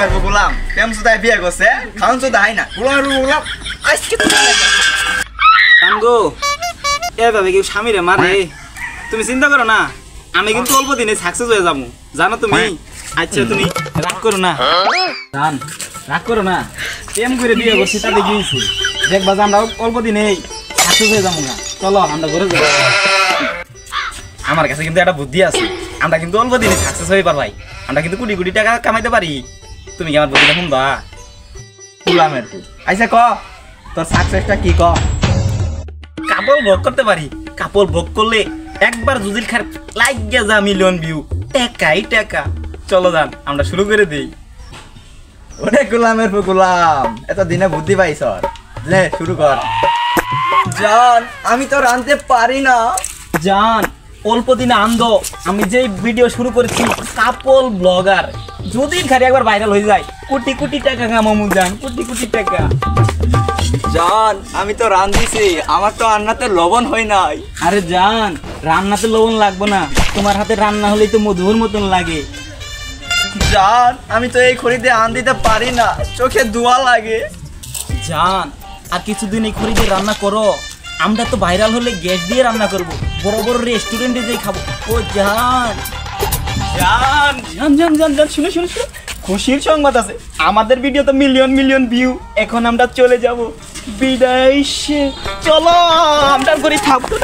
গোলামের গোলাম প্রেম সুদায় বিয়ে করছে খাওন সুদা হয় না গোলামের গোলাম আজকে কাঙ্গো এভাবে কেউ স্বামীরে মারে তুমি চিন্তা করো না আমি কিন্তু অল্প দিনে সাকসেস হয়ে যাবো জানো তুমি আচ্ছা তুমি রাগ করো না জান রাগ করো না প্রেম করে বিয়ে করছি তাতে গিয়েছি দেখবা যে আমরা অল্প দিনে সাকসেস হয়ে যাবো না চলো আমরা ঘরে যাবো আমার কাছে কিন্তু একটা বুদ্ধি আছে আমরা কিন্তু অল্প দিনে সাকসেস হয়ে পারবাই আমরা কিন্তু কোটি কোটি টাকা কামাইতে পারি তুমি কি আমার বুদ্ধিটা শুনবা গোলামের আচ্ছা ক তোর সাকসেসটা কি ক কাপল ভোগ করতে পারি কাপল ভোগ করলে একবার জুজির খার লাগিয়ে যা মিলিয়ন ভিউ টাকাই টাকা চলো যান আমরা শুরু করে দেই ওরে গোলামের গোলাম এত দিনে বুদ্ধি পাইছ নে শুরু কর জান আমি তো রাঁধতে পারি না জান অল্প দিনে আনন্দ আমি যে ভিডিও শুরু করেছি কাপল ব্লগার যদি খালি একবার ভাইরাল হয়ে যায় কোটি কোটি টাকা কামামু জান কোটি কোটি টাকা জান আমি তো রাঁধতেছি আমার তো রান্নাতে লবণ হয় নাই আরে জান রান্নাতে লবণ লাগবে না তোমার হাতে রান্না হলেই তো মধুর মতন লাগে জান আমি তো এই খড়িতে আন দিতে পারি না চোখে ধোঁয়া লাগে জান আর কিছুদিন এই খড়ি দিয়ে রান্না করো আমরা তো ভাইরাল হলে গ্যাস দিয়ে রান্না করব বড় বড় রেস্টুরেন্টে যাই খাবো ও জান জান জান জান জান জান শুনে শুনে শুনে খুশির সংবাদ আছে আমাদের ভিডিও তো মিলিয়ন মিলিয়ন ভিউ এখন আমরা চলে যাব বিদেশে চলো আমরা করে থাকবো